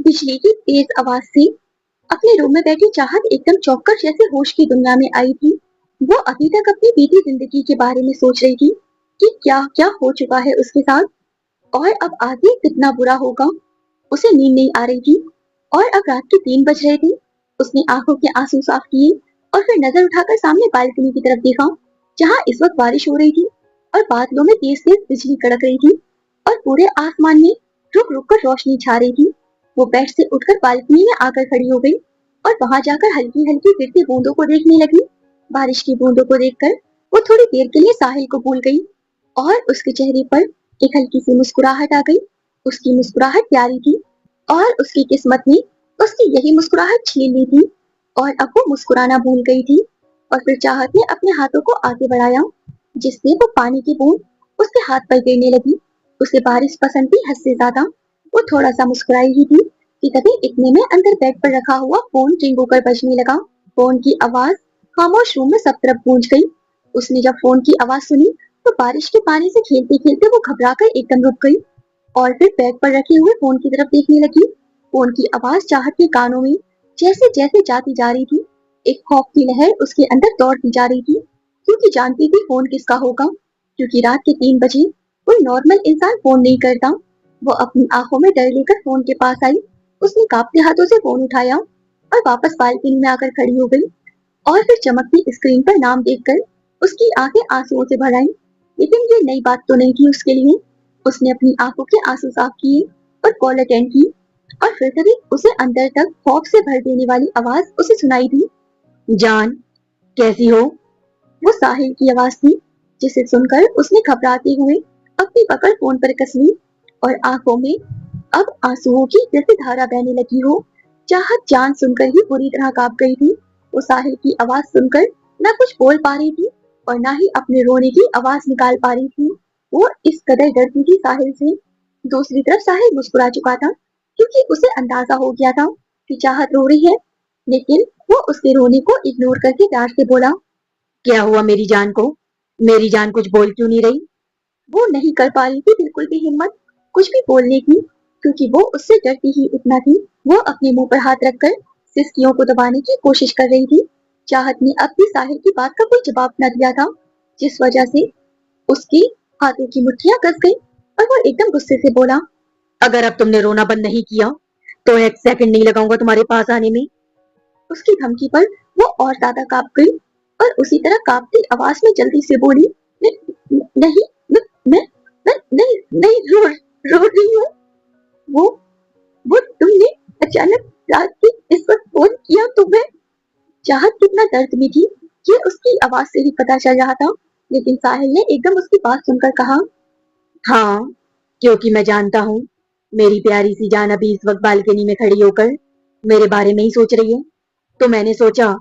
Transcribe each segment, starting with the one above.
बिजली की तेज आवाज से अपने रूम में बैठी चाहत एकदम चौंककर जैसे होश की दुनिया में आई थी। वो अभी तक अपनी बीती जिंदगी के बारे में सोच रही थी कि क्या क्या हो चुका है उसके साथ और अब आगे कितना बुरा होगा। उसे नींद नहीं आ रही थी और अब रात के 3 बज रहे थे। उसने आंखों के आंसू साफ किए और फिर नजर उठाकर सामने बालकनी की तरफ देखा, जहाँ इस वक्त बारिश हो रही थी और बादलों में तेज तेज बिजली कड़क रही थी और पूरे आसमान में रुक रुक कर रोशनी छा रही थी। वो बेड से उठकर बालकनी में आकर खड़ी हो गई और वहां जाकर हल्की हल्की गिरती बूंदों को देखने लगी। बारिश की बूंदों को देखकर वो थोड़ी देर के लिए साहिल को भूल गई और उसके चेहरे पर एक हल्की सी मुस्कुराहट आ गई। उसकी मुस्कुराहट प्यारी थी और उसकी किस्मत ने उसकी यही मुस्कुराहट छीन ली थी और अब वो मुस्कुराना भूल गई थी। और फिर चाहत ने अपने हाथों को आगे बढ़ाया, जिससे वो पानी की बूंद उसके हाथ पर गिरने लगी। उसे बारिश पसंद थी हद से ज्यादा। वो थोड़ा सा मुस्कुराई ही थी कि तभी इतने में अंदर बेड पर रखा हुआ फोन रिंग होकर बजने लगा। फोन की आवाज खामोश रूम में सब तरफ गूंज गई। उसने जब फोन की आवाज सुनी तो बारिश के पानी से खेलते खेलते वो घबराकर एकदम रुक गई और फिर बैग पर रखे हुए फोन की तरफ देखने लगी। फोन की आवाज चाहत के कानों में जैसे जैसे जाती जा रही थी, एक खौफ की लहर उसके अंदर दौड़ती जा रही थी, क्योंकि जानती थी फोन किसका होगा। क्योंकि रात के 3 बजे कोई नॉर्मल इंसान फोन नहीं करता। वो अपनी आंखों में डर लेकर फोन के पास आई। उसने कांपते हाथों से फोन उठाया और वापस बालकनी में आकर खड़ी हो गई और फिर चमकती स्क्रीन पर नाम देखकर उसकी आंखें आंसुओं से भर आई। लेकिन ये नई बात तो नहीं थी उसके लिए। उसने अपनी आंखों के आंसू साफ किए और कॉल अटेंड की और फिर तभी उसे अंदर तक खौफ से भर देने वाली आवाज उसे सुनाई दी। जान, कैसी हो? वो साहिल की आवाज थी, जिसे सुनकर उसने घबराते हुए अपनी पकड़ फोन पर कस ली और आंखों में अब आंसुओं की जैसे धारा बहने लगी हो। चाहत जान सुनकर ही पूरी तरह कांप गई थी। वो साहिल की आवाज सुनकर ना कुछ बोल पा रही थी और ना ही अपने रोने की आवाज निकाल पा रही थी। वो इस कदर डरती थी साहिल से। दूसरी तरफ साहिल मुस्कुरा चुका था, क्योंकि उसे अंदाजा हो गया था कि चाहत रो रही है। लेकिन वो उसके रोने को इग्नोर करके प्यार से बोला, क्या हुआ मेरी जान को? मेरी जान कुछ बोल क्यों नहीं रही? वो नहीं कर पा रही थी बिल्कुल भी हिम्मत कुछ भी बोलने की, क्योंकि वो उससे डरती ही इतना थी। वो अपने मुंह पर हाथ रखकर सिसकियों को दबाने की कोशिश कर रही थी। चाहत ने अब भी साहिल की बात का कोई जवाब न दिया था, जिस वजह से उसकी हाथों की मुट्ठियां कस गई और वो एकदम गुस्से से बोला, अगर अब तुमने रोना बंद नहीं किया तो एक सेकंड नहीं लगाऊंगा तुम्हारे पास आने में। उसकी धमकी पर वो और ज्यादा कांप गई और उसी तरह कांपती आवाज में जल्दी से बोली, नहीं, मैं मैं नहीं नहीं रो रही हूँ। वो वो तुमने अचानक रात के इस वक्त फोन किया तुम्हें? चाहत कितना दर्द में थी ये उसकी आवाज से ही पता चल रहा था। लेकिन साहिल ने एकदम उसकी बात सुनकर कहा, हाँ, क्योंकि मैं जानता हूँ मेरी प्यारी सी जान अभी इस वक्त बालकनी में खड़ी होकर मेरे बारे में ही सोच रही है। तो मैंने सोचा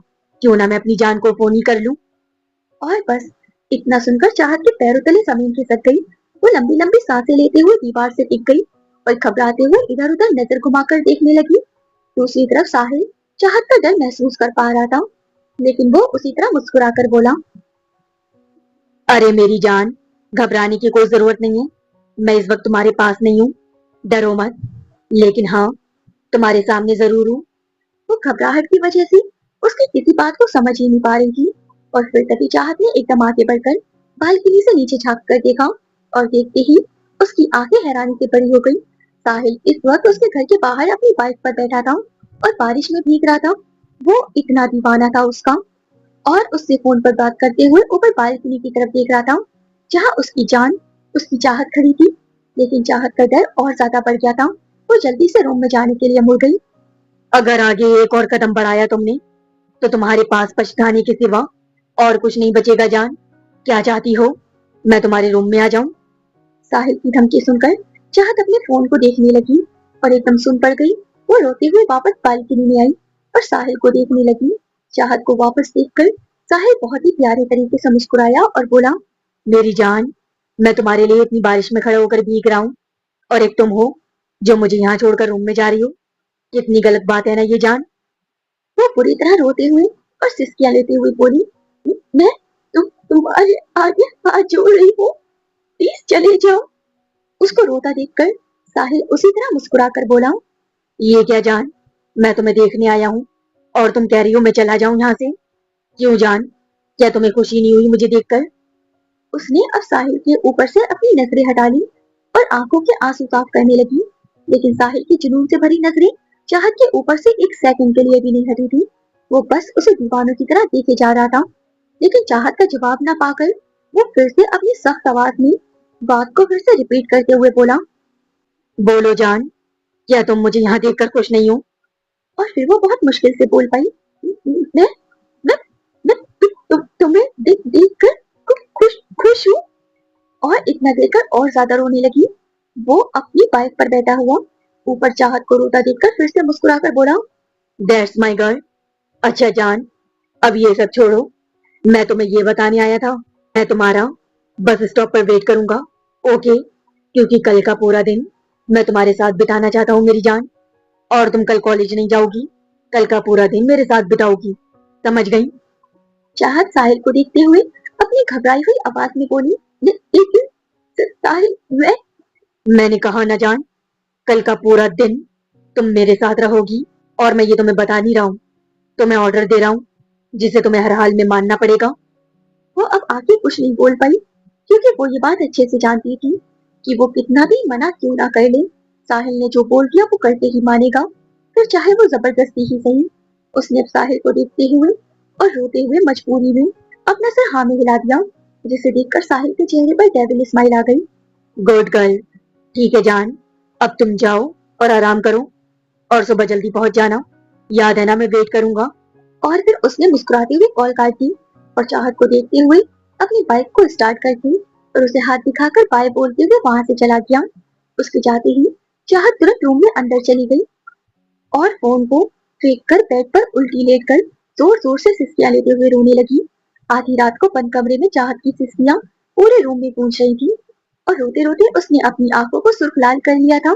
क्यों ना मैं अपनी जान को फोन ही कर लूं। और बस इतना सुनकर चाहत के पैरों तले जमीन खिसक गई। वो लंबी लंबी सांसें लेते हुए दीवार से टिक गई और घबराते हुए इधर उधर नजर घुमाकर देखने लगी। दूसरी तरफ साहिल चाहत का डर महसूस कर पा रहा था, लेकिन वो उसी तरह मुस्कुराकर बोला, अरे मेरी जान, घबराने की कोई जरूरत नहीं है। मैं इस वक्त तुम्हारे पास नहीं हूँ, डरो मत। लेकिन हाँ, तुम्हारे सामने जरूर हूँ। वो घबराहट की वजह से उसकी किसी बात को समझ ही नहीं पा रही थी। और फिर तभी चाहत ने एकदम आगे बढ़कर बालकनी से नीचे झांक कर देखा और देखते ही उसकी आंखें हैरानी से बड़ी हो गई। साहिल इस वक्त उसके घर के बाहर अपनी बाइक पर बैठा था और बारिश में भीग रहा था। वो इतना दीवाना था उसका और उससे फोन पर बात करते हुए ऊपर बालकनी की तरफ देख रहा था, जहाँ उसकी जान, उसकी चाहत खड़ी थी। लेकिन चाहत का डर और ज्यादा बढ़ गया था। वो जल्दी से रूम में जाने के लिए मुड़ गई। अगर आगे एक और कदम बढ़ाया तुमने तो तुम्हारे पास पछताने के सिवा और कुछ नहीं बचेगा जान। क्या चाहती हो, मैं तुम्हारे रूम में आ जाऊं? साहिल की धमकी सुनकर चाहत अपने फोन को देखने लगी और एकदम सुन पड़ गई। वो रोते हुए वापस बालकनी में आई और साहिल को देखने लगी। चाहत को वापस देखकर साहिल बहुत ही प्यारे तरीके से मुस्कुराया और बोला, मेरी जान, मैं तुम्हारे लिए इतनी बारिश में खड़े होकर भीग रहा हूँ और एक तुम हो जो मुझे यहाँ छोड़कर रूम में जा रही हो। कितनी गलत बात है ना ये जान। वो पूरी तरह रोते हुए और सिसकियां लेते हुए बोली, मैं तुम्हारे आगे हाथ जोड़ रही हूँ, प्लीज चले जाओ। उसको रोता देखकर साहिल उसी तरह मुस्कुरा कर बोला, ये क्या जान, मैं तुम्हें देखने आया हूँ और तुम कह रही हो मैं चला जाऊं यहाँ से? क्यों जान, क्या तुम्हें खुशी नहीं हुई मुझे देखकर? उसने अब साहिल के ऊपर से अपनी नजरें हटा ली और आंखों के आंसू साफ करने लगी। लेकिन साहिल की जुनून से भरी नजरें चाहत के ऊपर से एक सेकंड के लिए भी नहीं हटी थी। वो बस उसे दीवानों की तरह देखे जा रहा था। लेकिन चाहत का जवाब न पाकर वो फिर से अपनी सख्त आवाज में बात को फिर से रिपीट करते हुए बोला। बोलो जान, क्या तुम मुझे यहाँ देखकर खुश नहीं हो? और फिर वो बहुत मुश्किल से बोल पाई। मैं मैं तुम्हें देख कर खुश खुश हूँ। और इतना देखकर और ज्यादा रोने लगी। वो अपनी बाइक पर बैठा हुआ ऊपर चाहत को रोता देखकर फिर से मुस्कुराकर बोला। That's my girl. अच्छा जान, अब ये सब छोड़ो, मैं तुम्हें ये बताने आया था, मैं तुम्हारा बस स्टॉप पर वेट करूंगा, ओके? क्योंकि कल का पूरा दिन मैं तुम्हारे साथ बिताना चाहता हूँ मेरी जान। और तुम कल कॉलेज नहीं जाओगी, कल का पूरा दिन मेरे साथ बिताओगी, समझ गई? चाहत साहिल को देखते हुए अपनी घबराई हुई आवाज में बोली। लेकिन साहिल मैंने कहा ना जान, कल का पूरा दिन तुम मेरे साथ रहोगी। और मैं ये तुम्हें बता नहीं रहा हूँ, तुम्हें ऑर्डर दे रहा हूँ जिसे तुम्हें हर हाल में मानना पड़ेगा। वो अब आगे कुछ नहीं बोल पाई क्योंकि वो ये बात अच्छे से जानती थी कि वो कितना भी मना क्यों ना कर ले, साहिल ने जो बोल दिया वो करके ही मानेगा, फिर चाहे वो जबरदस्ती ही सही। उसने अब साहिल को देखते हुए और रोते हुए मजबूरी में अपना सर हाँ में हिला दिया, जिसे देखकर साहिल के चेहरे पर डेविल स्माइल आ गई। Good girl. ठीक है जान, अब तुम जाओ और आराम करो, और सुबह जल्दी पहुंच जाना, याद है ना मैं वेट करूंगा। और फिर उसने मुस्कुराते हुए कॉल काट दी और चाहत को देखते हुए अपनी बाइक को स्टार्ट कर दी और उसे हाथ दिखाकर बाय बोलते हुए वहां से चला गया। उसके जाते ही चाहत तुरंत रूम में अंदर चली गई और फोन को फेंक कर बेड पर उल्टी लेट कर जोर जोर से सिसकियां लेते हुए रोने लगी। आधी रात को बंद कमरे में चाहत की सिसकियां पूरे रूम में गूंज रही थी और रोते रोते उसने अपनी आंखों को सुर्ख लाल कर लिया था।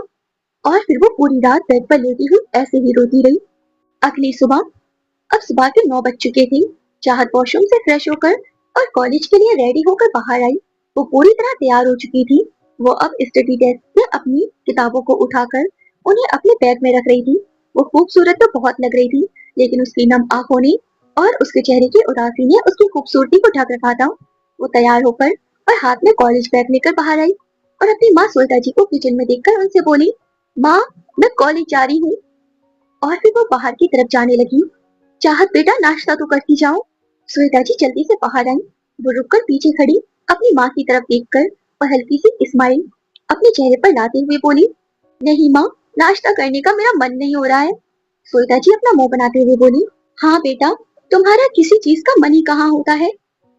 और फिर वो पूरी रात बेड पर लेटी हुई ऐसे ही रोती रही। अगली सुबह, अब सुबह के 9 बज चुके थे। चाहत वॉशरूम से फ्रेश होकर और कॉलेज के लिए रेडी होकर बाहर आई। वो पूरी तरह तैयार हो चुकी थी। वो अब स्टडी डेस्क से अपनी किताबों को उठाकर उन्हें अपने बैग में रख रही थी। वो खूबसूरत तो बहुत लग रही थी, लेकिन उसकी नम आंखों ने और उसके चेहरे की उदासी ने उसकी खूबसूरती को ढक रखा था। वो तैयार होकर और हाथ में कॉलेज बैग लेकर बाहर आई और अपनी माँ श्वेता जी को किचन में देखकर उनसे बोली, माँ, मैं कॉलेज जा रही हूँ। और फिर वो बाहर की तरफ जाने लगी। चाहत बेटा, नाश्ता तो करके जाओ। श्वेता जी जल्दी से बाहर आई। वो रुककर पीछे खड़ी अपनी माँ की तरफ देखकर और हल्की सी स्माइल अपने चेहरे पर लाते हुए बोली, नहीं माँ, नाश्ता करने का मेरा मन नहीं हो रहा है। श्वेता जी अपना मुंह बनाते हुए बोली, हाँ बेटा, तुम्हारा किसी चीज का मन ही कहाँ होता है।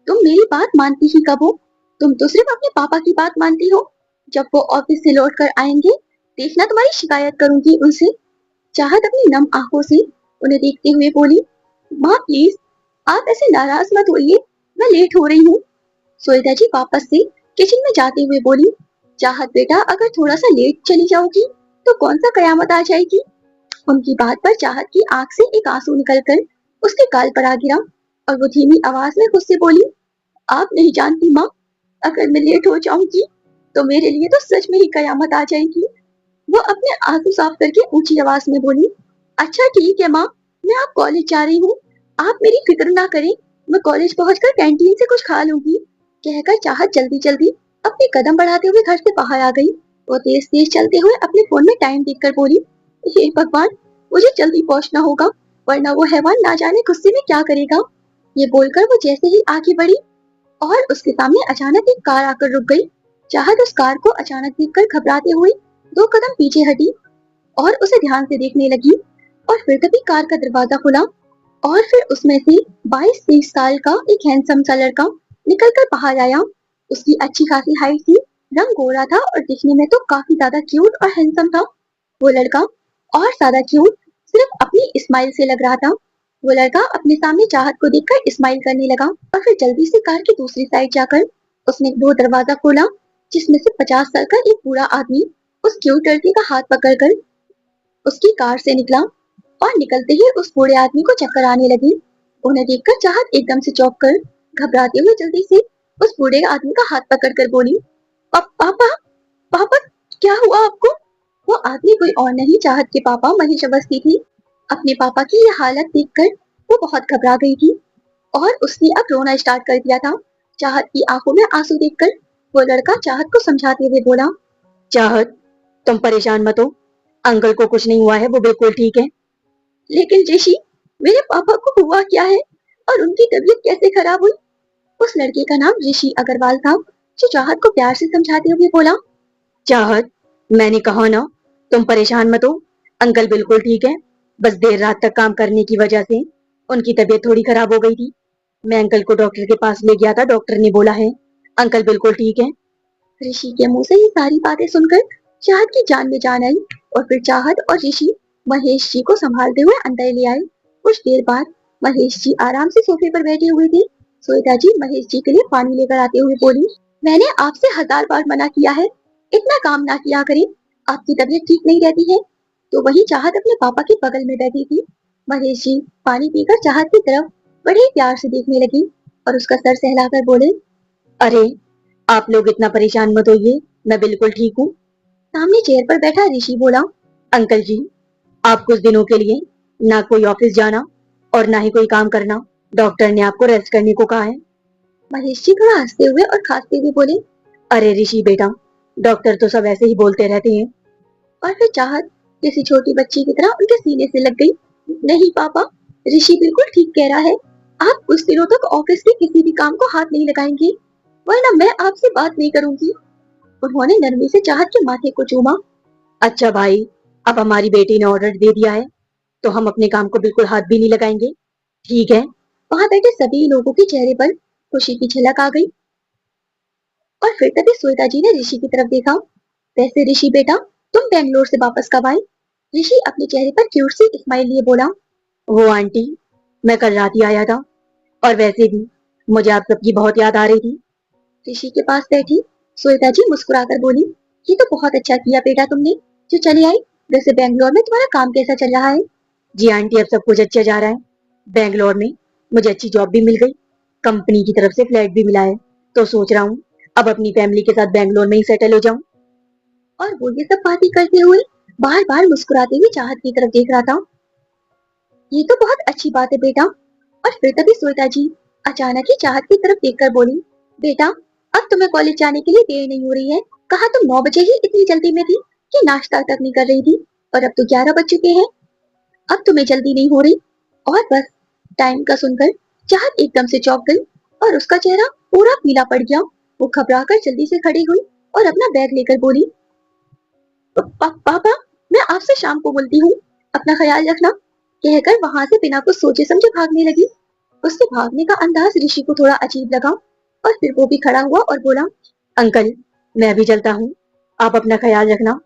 तुम मेरी बात मानती ही कब हो। तुम तो सिर्फ अपने पापा की बात मानती हो। जब वो ऑफिस से लौट कर आएंगे, देखना तुम्हारी शिकायत करूंगी उनसे। चाहत अपनी नम आंखों से उन्हें देखते हुए बोली, माँ प्लीज, आप ऐसे नाराज मत होइए, मैं लेट हो रही हूँ। श्वेता जी वापस से किचन में जाते हुए बोली, चाहत बेटा, अगर थोड़ा सा लेट चली जाओगी तो कौन सा कयामत आ जाएगी। उनकी बात पर चाहत की आंख से एक आंसू निकलकर उसके गाल पर आ गिरा और वो धीमी आवाज में खुद से बोली, आप नहीं जानती माँ, अगर मैं लेट हो जाऊंगी तो मेरे लिए तो सच में ही कयामत आ जाएगी। वो अपने आंसू साफ करके ऊंची आवाज में बोली, अच्छा ठीक है माँ, मैं आप कॉलेज जा रही हूँ, आप मेरी फिक्र ना करें, मैं कॉलेज पहुंचकर कैंटीन से कुछ खा लूंगी। कहकर चाहत जल्दी जल्दी अपने कदम बढ़ाते हुए घर से बाहर आ गई। वो तेज तेज चलते हुए अपने फोन में टाइम देखकर बोली, हे भगवान, मुझे जल्दी पहुंचना होगा, वरना वो हैवान ना जाने गुस्से में क्या करेगा। ये बोलकर वो जैसे ही आगे बढ़ी और उसके सामने अचानक एक कार आकर रुक गई। चाहत उस कार को अचानक देखकर घबराते हुए 2 कदम पीछे हटी और उसे ध्यान से देखने लगी। और फिर तभी कार का दरवाजा खुला और फिर उसमें से 22-23 साल का एक हैंडसम सा लड़का निकलकर बाहर आया। उसकी अच्छी खासी हाइट थी, रंग गोरा था और दिखने में तो काफी ज्यादा क्यूट और हैंडसम था। वो लड़का और ज्यादा क्यूट सिर्फ अपनी स्माइल से लग रहा था। वो लड़का अपने सामने चाहत को देखकर स्माइल करने लगा और फिर जल्दी से कार की दूसरी साइड जाकर उसने वो दरवाजा खोला जिसमें से 50 साल का एक बूढ़ा आदमी उस क्यूट लड़के का हाथ पकड़कर उसकी कार से निकला। और निकलते ही उस बूढ़े आदमी को चक्कर आने लगी। उन्हें देखकर चाहत एकदम से चौंक कर घबराते हुए जल्दी से उस बूढ़े आदमी का हाथ पकड़कर बोली, पापा, पापा, क्या हुआ आपको। वो आदमी कोई और नहीं, चाहत के पापा महेश अवस्थी थे। अपने पापा की ये हालत देखकर वो बहुत घबरा गई थी और उसने अब रोना स्टार्ट कर दिया था। चाहत की आंखों में आंसू देखकर वो लड़का चाहत को समझाते हुए बोला, चाहत, तुम परेशान मत हो, अंकल को कुछ नहीं हुआ है, वो बिल्कुल ठीक है। लेकिन ऋषि, मेरे पापा को हुआ क्या है और उनकी तबीयत कैसे खराब हुई? उस लड़के का नाम ऋषि अग्रवाल था, जो चाहत को प्यार से समझाते हुए बोला, चाहत, मैंने कहा ना, तुम परेशान मत हो, अंकल बिल्कुल ठीक है। बस देर रात तक काम करने की वजह से उनकी तबीयत थोड़ी खराब हो गई थी। मैं अंकल को डॉक्टर के पास ले गया था, डॉक्टर ने बोला है अंकल बिल्कुल ठीक है। ऋषि के मुंह से ये सारी बातें सुनकर चाहत की जान में जान आई और फिर चाहत और ऋषि महेश जी को संभालते हुए अंदर ले आए। कुछ देर बाद महेश जी आराम से सोफे पर बैठे हुए थे। श्वेता जी महेश जी के लिए पानी लेकर आते हुए बोली, मैंने आपसे 1000 बार मना किया है, इतना काम ना किया करें, आपकी तबीयत ठीक नहीं रहती है। तो वही चाहत अपने पापा के बगल में बैठी थी। महेश जी पानी पीकर चाहत की तरफ बड़े ही प्यार से देखने लगी और उसका सर सहलाकर बोले, अरे, आप लोग इतना परेशान मत होइए, मैं बिल्कुल ठीक हूँ। सामने चेयर पर बैठा ऋषि बोला, अंकल जी, आप कुछ दिनों के लिए ना कोई ऑफिस जाना और ना ही कोई काम करना, डॉक्टर ने आपको रेस्ट करने को कहा है। महेश जी थोड़ा हंसते हुए और खांसते हुए बोले, अरे ऋषि बेटा, डॉक्टर तो सब ऐसे ही बोलते रहते हैं। और फिर चाहत किसी छोटी बच्ची की तरह उनके सीने से लग गई। नहीं पापा, ऋषि बिल्कुल ठीक कह रहा है, आप कुछ दिनों तक ऑफिस के किसी भी काम को हाथ नहीं लगाएंगे, वरना मैं आपसे बात नहीं करूंगी। उन्होंने नरमी से चाहत के माथे को चूमा। अच्छा भाई, अब हमारी बेटी ने ऑर्डर दे दिया है तो हम अपने काम को बिल्कुल हाथ भी नहीं लगाएंगे, ठीक है। वहां बैठे सभी लोगों के चेहरे पर खुशी की झलक आ गई और फिर तभी श्वेता जी ने ऋषि की तरफ देखा। वैसे ऋषि बेटा, तुम बेंगलोर से वापस कब आए? ऋषि अपने चेहरे पर क्यूट सी स्माइल लिए बोला, वो आंटी, मैं कल रात ही आया था और वैसे भी मुझे आप सबकी बहुत याद आ रही थी। ऋषि के पास बैठी श्वेता जी मुस्कुराकर बोली, ये तो बहुत अच्छा किया बेटा तुमने जो चले आई। वैसे बेंगलोर में तुम्हारा काम कैसा चल रहा है? जी आंटी, अब सब कुछ अच्छा जा रहा है। बेंगलोर में मुझे अच्छी जॉब भी मिल गई, कंपनी की तरफ से फ्लैट भी मिला है, तो सोच रहा हूँ अब अपनी फैमिली के साथ बेंगलोर में ही सेटल हो जाऊं। और वो ये सब बातें करते हुए बार बार मुस्कुराते हुए चाहत की तरफ देख रहा था। ये तो बहुत अच्छी बात है बेटा। और फिर तभी श्वेता जी अचानक ही चाहत की तरफ देखकर बोली, बेटा, अब तुम्हें कॉलेज जाने के लिए देर नहीं हो रही है। कहा तुम 9 बजे ही इतनी जल्दी में थी कि नाश्ता तक नहीं कर रही थी, और अब तो 11 बज चुके हैं। अब तुम्हें जल्दी नहीं हो रही? और बस टाइम का सुनकर चाहत एकदम से चौंक गई और उसका चेहरा पूरा पीला पड़ गया। वो घबराकर जल्दी से खड़ी हुई और अपना बैग लेकर बोली, पापा, मैं आपसे शाम को बोलती हूँ, अपना ख्याल रखना, कहकर वहां से बिना कुछ सोचे समझे भागने लगी। उसके भागने का अंदाज ऋषि को थोड़ा अजीब लगा और फिर वो भी खड़ा हुआ और बोला, अंकल, मैं भी चलता हूँ, आप अपना ख्याल रखना।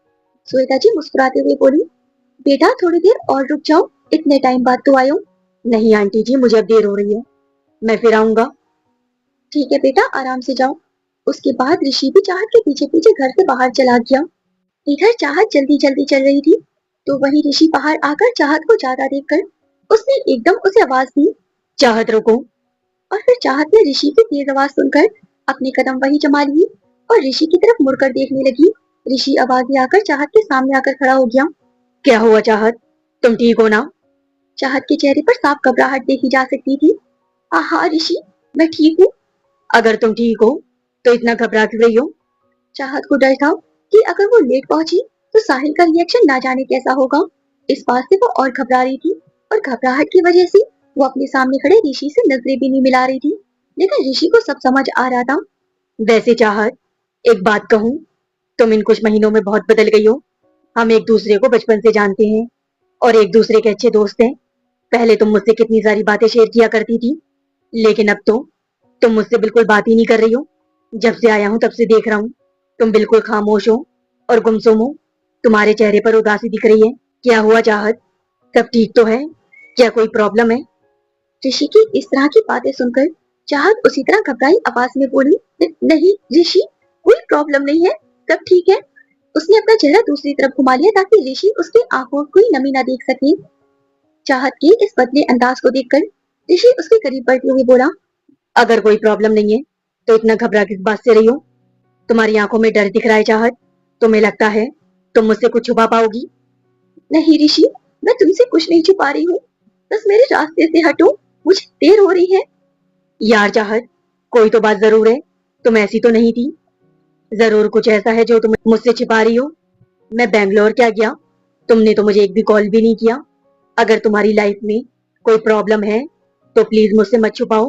श्वेता जी मुस्कुराते हुए बोली, बेटा थोड़ी देर और रुक जाओ, इतने टाइम बाद तो आयो। नहीं आंटी जी, मुझे अब देर हो रही है, मैं फिर आऊंगा। ठीक है बेटा, आराम से जाओ। उसके बाद ऋषि भी चाहत के पीछे पीछे घर से बाहर चला गया। इधर चाहत जल्दी जल्दी चल रही थी, तो वहीं ऋषि बाहर आकर चाहत को जाता देखकर उसने एकदम उसे आवाज दी। चाहत रुको। और फिर चाहत ने ऋषि की तेज आवाज सुनकर अपने कदम वहीं जमा लिए और ऋषि की तरफ मुड़कर देखने लगी। ऋषि आवाज आकर चाहत के सामने आकर खड़ा हो गया। क्या हुआ चाहत, तुम ठीक हो ना? चाहत के चेहरे पर साफ घबराहट देखी जा सकती थी। हाँ ऋषि, मैं ठीक हूँ। अगर तुम ठीक हो तो इतना घबरा क्यों रही हो? चाहत को डर था कि अगर वो लेट पहुंची तो साहिल का रिएक्शन ना जाने कैसा होगा। इस बात से वो और घबरा रही थी और घबराहट की वजह से वो अपने सामने खड़े ऋषि से नजरें भी नहीं मिला रही थी। लेकिन ऋषि को सब समझ आ रहा था। वैसे चाहत, एक बात कहूँ, तुम इन कुछ महीनों में बहुत बदल गई हो। हम एक दूसरे को बचपन से जानते हैं और एक दूसरे के अच्छे दोस्त हैं। पहले तुम मुझसे कितनी सारी बातें शेयर किया करती थी, लेकिन अब तो तुम मुझसे बिल्कुल बात ही नहीं कर रही हो। जब से आया हूँ तब से देख रहा हूँ, तुम बिल्कुल खामोश हो और गुमसुम हो। तुम्हारे चेहरे पर उदासी दिख रही है। क्या हुआ चाहत, सब ठीक तो है? क्या कोई प्रॉब्लम है? ऋषि की इस तरह की बातें सुनकर चाहत उसी तरह घबराई आवाज में बोली, नहीं ऋषि, कोई प्रॉब्लम नहीं है, सब ठीक है। उसने अपना चेहरा दूसरी तरफ घुमा लिया ताकि ऋषि उसकी आंखों को नमी ना देख सके। चाहत के इस बदले अंदाज को देखकर ऋषि उसके करीब बढ़ते हुए बोला, अगर कोई प्रॉब्लम नहीं है तो इतना घबरा किस बात से रही हो? तुम्हारी आंखों में डर दिख रहा है चाहत, तुम्हें लगता है तुम मुझसे कुछ छुपा पाओगी? नहीं ऋषि, मैं तुमसे कुछ नहीं छुपा रही हूँ, बस मेरे रास्ते से हटो, मुझे देर हो रही है। यार चाहत, कोई तो बात जरूर है, तुम ऐसी तो नहीं थी। जरूर कुछ ऐसा है जो तुम मुझसे छिपा रही हो। मैं बैंगलोर क्या गया, तुमने तो मुझे एक भी कॉल भी नहीं किया। अगर तुम्हारी लाइफ में कोई प्रॉब्लम है तो प्लीज मुझसे मत छुपाओ।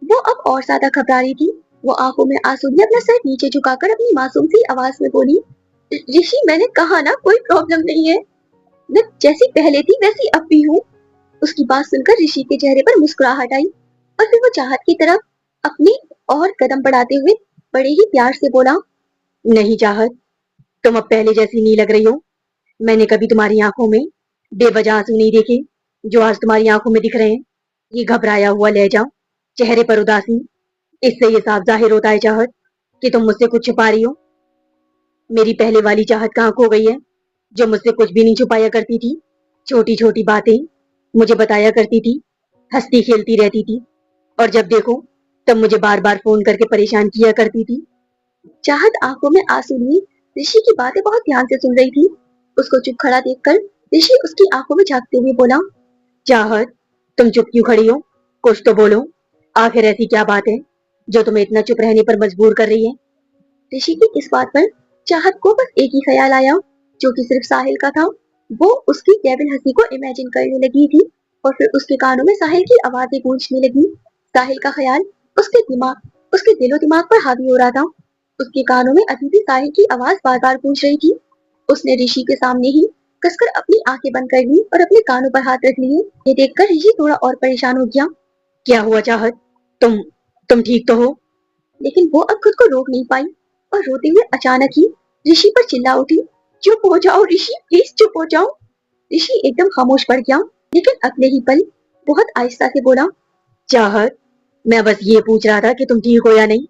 वो अब और ज्यादा घबरा रही थी। वो आंखों में आंसू लिए अपना सर नीचे झुकाकर अपनी मासूम सी आवाज में बोली, ऋषि मैंने कहा ना कोई प्रॉब्लम नहीं है, मैं जैसी पहले थी वैसी अब भी हूँ। उसकी बात सुनकर ऋषि के चेहरे पर मुस्कुराहट आई और फिर वो चाहत की तरफ अपनी और कदम बढ़ाते हुए बड़े ही प्यार से बोला, नहीं चाहत, तुम अब पहले जैसी नहीं लग रही हो। मैंने कभी तुम्हारी आंखों में बेवजह आंसू नहीं देखे जो आज तुम्हारी आंखों में दिख रहे हैं। ये घबराया हुआ लहजा, चेहरे पर उदासी, इससे ये साफ जाहिर होता है चाहत कि तुम मुझसे कुछ छुपा रही हो। मेरी पहले वाली चाहत कहाँ खो गई है, जो मुझसे कुछ भी नहीं छुपाया करती थी। छोटी छोटी बातें मुझे बताया करती थी, हंसती खेलती रहती थी, और जब देखो तब मुझे बार बार फोन करके परेशान किया करती थी। चाहत आंखों में आंसू लिए ऋषि की बातें बहुत ध्यान से सुन रही थी। उसको चुप खड़ा देखकर ऋषि उसकी आंखों में झांकते हुए बोला, चाहत, तुम चुप क्यों खड़ी हो? कुछ तो बोलो। आखिर ऐसी क्या बात है जो तुम्हें इतना चुप रहने पर मजबूर कर रही है? ऋषि की इस बात पर चाहत को बस एक ही ख्याल आया, जो कि सिर्फ साहिल का था। वो उसकी केविल हंसी को इमेजिन करने लगी थी और फिर उसके कानों में साहिल की आवाजें गूंजने लगी। साहिल का ख्याल उसके दिलो दिमाग पर हावी हो रहा था। उसके कानों में अभी भी साहिल की आवाज बार बार गूंज रही थी। उसने ऋषि के सामने ही कसकर अपनी आंखें बंद कर ली और अपने कानों पर हाथ रख लिए। ये देखकर ऋषि थोड़ा और परेशान हो गया, क्या हुआ चाहत? तुम तुम ठीक तो हो? लेकिन वो अब खुद को रोक नहीं पाई और रोते हुए अचानक ही ऋषि पर चिल्ला उठी, चुप हो जाओ ऋषि, प्लीज चुप हो जाओ। ऋषि एकदम खामोश पड़ गया, लेकिन अगले ही पल बहुत आहिस्ता से बोला, चाहत, मैं बस ये पूछ रहा था कि तुम ठीक हो या नहीं।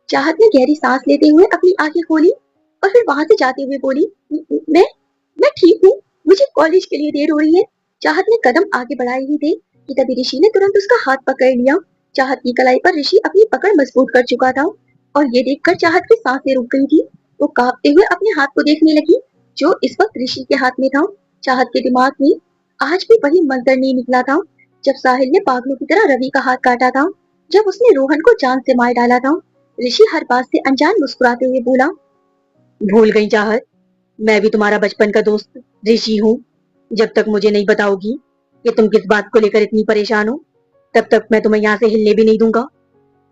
चाहत ने गहरी सांस लेते हुए अपनी आंखें खोली और फिर वहां से जाते हुए बोली, मैं मैं ठीक हूँ, मुझे कॉलेज के लिए देर हो रही है। चाहत ने कदम आगे बढ़ाए ही थे कि तभी ऋषि ने तुरंत उसका हाथ पकड़ लिया। चाहत की कलाई पर ऋषि अपनी पकड़ मजबूत कर चुका था और ये देखकर चाहत की सांसें रुक गई थी। वो कांपते हुए अपने हाथ को देखने लगी जो इस वक्त ऋषि के हाथ में था। चाहत के दिमाग में आज भी वही मंजर नहीं निकला था जब साहिल ने पागलों की तरह रवि का हाथ काटा था, जब उसने रोहन को जान से मार डाला था। ऋषि हर बात से अनजान मुस्कुराते हुए बोला, भूल गई चाहत, मैं भी तुम्हारा बचपन का दोस्त ऋषि हूँ। जब तक मुझे नहीं बताओगी कि तुम किस बात को लेकर इतनी परेशान हो, तब तक मैं तुम्हें यहाँ से हिलने भी नहीं दूंगा।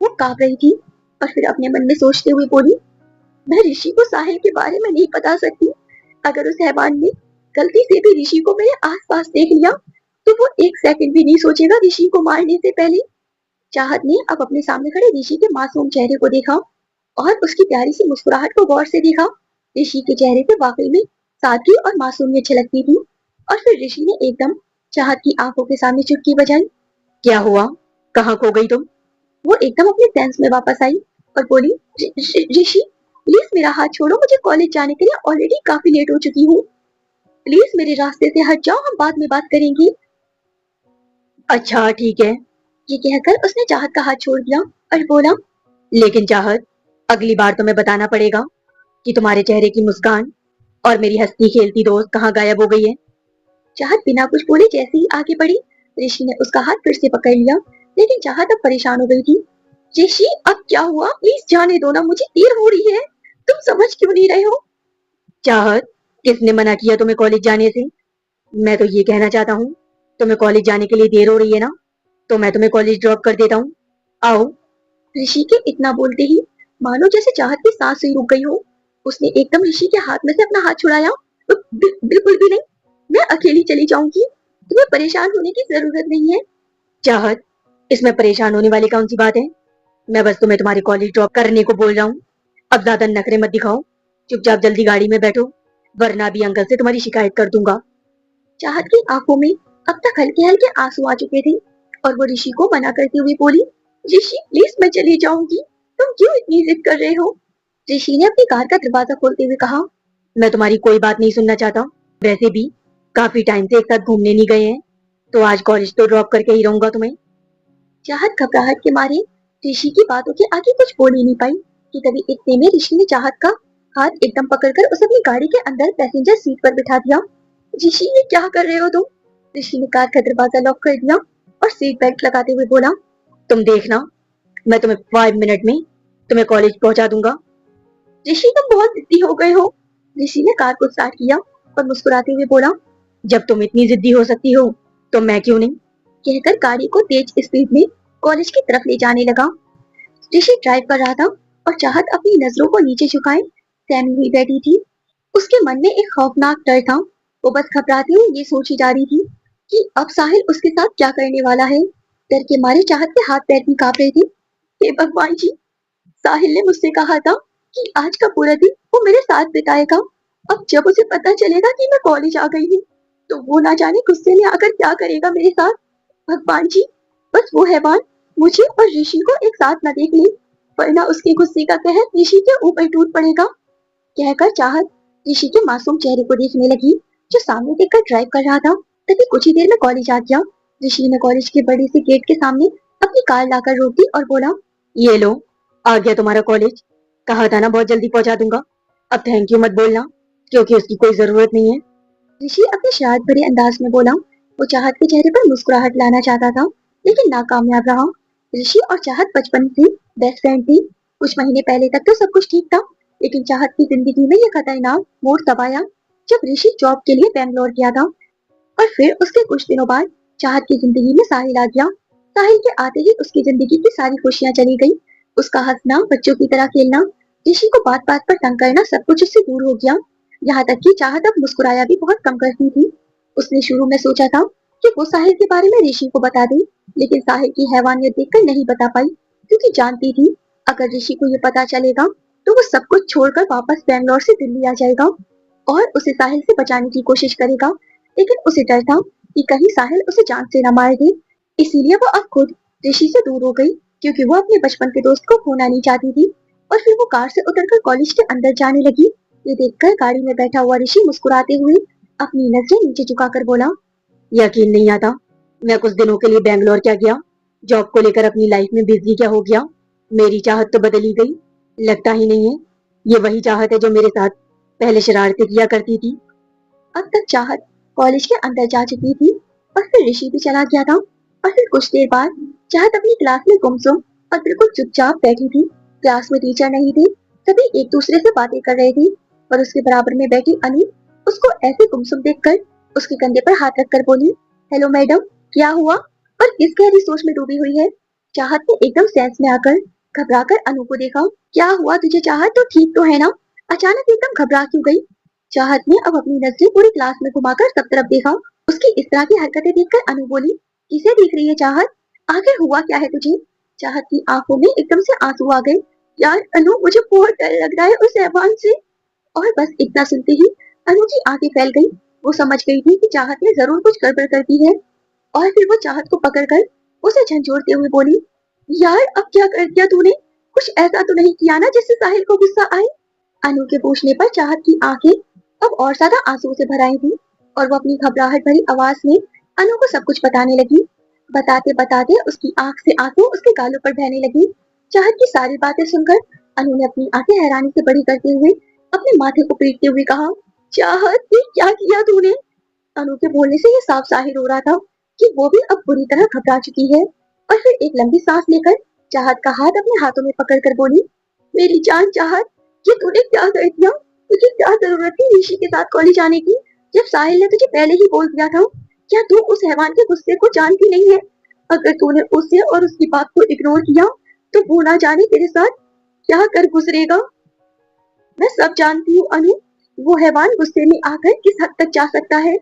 वो कांप रही थी और फिर अपने मन में सोचते हुए बोली, मैं ऋषि को साहिल के बारे में नहीं बता सकती। अगर उस हैवान ने गलती से भी ऋषि को मेरे आसपास देख लिया तो वो एक सेकंड भी नहीं सोचेगा ऋषि को मारने से पहले। चाहत ने अब अपने सामने खड़े ऋषि के मासूम चेहरे को देखा और उसकी प्यारी सी मुस्कुराहट को गौर से देखा। ऋषि के चेहरे पे वाकई में सादगी और मासूमियत छलकती थी और फिर ऋषि ने एकदम चाहत की आंखों के सामने चुटकी बजाई। क्या हुआ? कहाँ खो गई तुम? वो एकदम अपने सेंस में वापस आई और बोली, ऋषि प्लीज मेरा हाथ छोड़ो, मुझे कॉलेज जाने के लिए ऑलरेडी काफी लेट हो चुकी हूँ। प्लीज मेरे रास्ते से हट जाओ, हम बाद में बात करेंगे। अच्छा ठीक है। ये कहकर उसने चाहत का हाथ छोड़ दिया और बोला, लेकिन चाहत, अगली बार तुम्हें बताना पड़ेगा कि तुम्हारे चेहरे की मुस्कान और मेरी हंसती खेलती दोस्त कहाँ गायब हो गई है। चाहत बिना कुछ बोले जैसे ही आगे बढ़ी, ऋषि ने उसका हाथ फिर से पकड़ लिया, लेकिन चाहत अब परेशान हो गई थी। ऋषि अब क्या हुआ, प्लीज जाने दो ना, मुझे देर हो रही है, तुम समझ क्यों नहीं रहे हो। चाहत, किसने मना किया तुम्हें कॉलेज जाने से? मैं तो ये कहना चाहता हूँ, तुम्हें कॉलेज जाने के लिए देर हो रही है ना, तो मैं तुम्हें कॉलेज ड्रॉप कर देता हूँ। आओ। ऋषि के इतना बोलते ही मानो जैसे चाहत की सांस ही रुक गई हो। उसने एकदम ऋषि के हाथ में से अपना हाथ छुड़ाया। बिल्कुल भी नहीं, मैं अकेली चली जाऊंगी, तुम्हें परेशान होने की जरूरत नहीं है। चाहत, इसमें परेशान होने वाली कौन सी बात है? मैं बस तुम्हें तुम्हारी कॉलेज ड्रॉप करने को बोल रहा हूँ। अब ज्यादा नखरे मत दिखाओ, चुपचाप जल्दी गाड़ी में बैठो, वरना भी अंकल से तुम्हारी शिकायत कर दूंगा। चाहत की आंखों में अब तक हल्के हल्के आंसू आ चुके थे और वो ऋषि को मना करते हुए बोली, ऋषि प्लीज मैं चली जाऊंगी, तुम क्यों इतनी जिद कर रहे हो। ऋषि ने अपनी कार का दरवाजा खोलते हुए कहा, मैं तुम्हारी कोई बात नहीं सुनना चाहता। वैसे भी काफी टाइम से एक साथ घूमने नहीं गए हैं, तो आज कॉलेज तो ड्रॉप करके ही रहूंगा तुम्हें। चाहत घबराहट के मारे ऋषि की बातों के आगे कुछ बोल ही नहीं पाई कि तभी इतने में ऋषि ने चाहत का हाथ एकदम पकड़कर उसे अपनी गाड़ी के अंदर पैसेंजर सीट पर बिठा दिया। ऋषि, ये क्या कर रहे हो तुम? ऋषि ने कार का दरवाजा लॉक कर दिया और सीट बेल्ट लगाते हुए बोला। तुम देखना, मैं तुम्हें 5 मिनट में तुम्हें कॉलेज पहुंचा दूंगा। ऋषि, तुम बहुत जिद्दी हो गए हो। ऋषि ने कार को स्टार्ट किया और मुस्कुराते हुए बोला। जब तुम इतनी जिद्दी हो सकती हो तो मैं क्यों नहीं। कहकर गाड़ी को तेज स्पीड में कॉलेज की तरफ ले जाने लगा। ऋषि ड्राइव कर रहा था और चाहत अपनी नजरों को नीचे झुकाए सहमी हुई बैठी थी। उसके मन में एक खौफनाक डर था। वो बस घबराती हुई ये सोची जा रही थी कि अब साहिल उसके साथ क्या करने वाला है। डर के मारे चाहत के हाथ पैर भी कांप रहे थे। हे भगवान जी, साहिल ने मुझसे कहा था कि आज का पूरा दिन वो मेरे साथ बिताएगा। अब जब उसे पता चलेगा कि मैं कॉलेज आ गई हूँ, तो वो ना जाने गुस्से में आकर क्या करेगा मेरे साथ। भगवान जी, बस वो हैवान मुझे और ऋषि को एक साथ न देख ले, वरना उसके गुस्से का कहर ऋषि के ऊपर टूट पड़ेगा। कहकर चाहत ऋषि के मासूम चेहरे को देखने लगी, जो सामने देखकर ड्राइव कर रहा था। तभी कुछ ही देर में कॉलेज आ गया। ऋषि ने कॉलेज के बड़े से गेट के सामने अपनी कार लाकर रोक दी और बोला। ये लो, आ गया तुम्हारा कॉलेज। कहा था ना बहुत जल्दी पहुंचा दूंगा। अब थैंक यू मत बोलना, क्योंकि उसकी कोई जरूरत नहीं है। ऋषि अपने शरारत भरे अंदाज में बोला। वो चाहत के चेहरे पर मुस्कुराहट लाना चाहता था, लेकिन नाकामयाब रहा। ऋषि और चाहत बचपन से बेस्ट फ्रेंड थी। कुछ महीने पहले तक तो सब कुछ ठीक था, लेकिन चाहत की जिंदगी में ये खतरनाक मोड़ तब आया जब ऋषि जॉब के लिए बैंगलोर गया था। और फिर उसके कुछ दिनों बाद चाहत की जिंदगी में साहिल आ गया। साहिल के आते ही उसकी जिंदगी की सारी खुशियां चली गई। उसका हंसना, बच्चों की तरह खेलना, ऋषि को बात बात पर तंग करना, सब कुछ उससे दूर हो गया। यहाँ तक कि चाहत अब मुस्कुराया भी बहुत कम करती थी। उसने शुरू में सोचा था कि वो साहिल के बारे में ऋषि को बता दे, लेकिन साहिल की हैवानियत देखकर नहीं बता पाई, क्योंकि जानती थी अगर ऋषि को ये पता चलेगा तो वो सब कुछ छोड़कर वापस बैंगलोर से दिल्ली आ जाएगा और उसे साहिल से बचाने की कोशिश करेगा। लेकिन उसे डर था कि कहीं साहिल उसे जान से न मार दे। इसीलिए वो अब खुद ऋषि से दूर हो गई, क्योंकि वो अपने बचपन के दोस्त को खोना नहीं चाहती थी। और फिर वो कार से उतरकर कॉलेज के अंदर जाने लगी। ये देखकर गाड़ी में बैठा हुआ ऋषि मुस्कुराते हुए अपनी नजरें नीचे झुकाकर बोला। यकीन नहीं आता, मैं कुछ दिनों के लिए बैंगलोर क्या गया, जॉब को लेकर अपनी लाइफ में बिजी क्या हो गया। मेरी चाहत तो बदल ही गई। लगता ही नहीं है ये वही चाहत है जो मेरे साथ पहले शरारतें किया करती थी। अब तक चाहत कॉलेज के अंदर जा चुकी थी और फिर ऋषि भी चला गया था। और फिर कुछ देर बाद चाहत अपनी क्लास में गुमसुम और बिल्कुल चुपचाप बैठी थी। क्लास में टीचर नहीं थे, सभी एक दूसरे से बातें कर रहे थे। और उसके बराबर में बैठी अनु उसको ऐसे गुमसुम देखकर उसके कंधे पर हाथ रखकर बोली, हेलो मैडम, क्या हुआ? और किस गहरी सोच में डूबी हुई है? चाहत ने एकदम सेंस में आकर घबराकर अनु को देखा। क्या हुआ तुझे चाहत, तो ठीक तो है ना? अचानक एकदम घबरा क्यों गई? चाहत ने अब अपनी नजरें पूरी क्लास में घुमाकर सब तरफ देखा। उसकी इस तरह की हरकतें देखकर अनु बोली, किसे देख रही है चाहत? आखिर हुआ क्या है तुझे? चाहत की आंखों में एकदम से आंसू आ गए। यार अनु, मुझे बहुत डर लग रहा है उस हैवान से। और बस इतना सुनते ही अनु की आंखें फैल गई। वो समझ गई थी कि चाहत ने जरूर कुछ गड़बड़ कर दी है। और फिर वो चाहत को पकड़कर उसे झंझोड़ते हुए बोली, यार अब क्या कर दिया तूने? कुछ ऐसा तो नहीं किया ना जिससे साहिल को गुस्सा आए? अनु के पूछने पर चाहत की आंखें अब और ज्यादा आंसू से भर आई थी और वो अपनी घबराहट भरी आवाज में अनु को सब कुछ बताने लगी। बताते बताते उसकी आंख से आंसू उसके गालों पर बहने लगी। चाहत की सारी बातें सुनकर अनु ने अपनी आंखें हैरानी से बड़ी करते हुए अपने माथे को पीटते हुए कहा, चाहत, ये क्या किया तूने? अनु के बोलने से ये साफ जाहिर हो रहा था कि वो भी अब बुरी तरह घबरा चुकी है। और फिर एक लंबी सांस लेकर चाहत का हाथ अपने हाथों में पकड़कर बोली, मेरी जान चाहत, ये तूने क्या कर दिया? तुझे क्या जरूरत थी ऋषि के साथ कॉलेज आने की, जब साहिल ने तुझे पहले ही बोल दिया था? क्या तू उस हैवान के गुस्से को जानती नहीं है? अगर तूने उसे और उसकी बात को इग्नोर किया तो वो ना जाने तेरे साथ क्या कर गुजरेगा। मैं सब जानती हूँ अनु, वो हैवान गुस्से में आकर किस हद तक जा सकता है।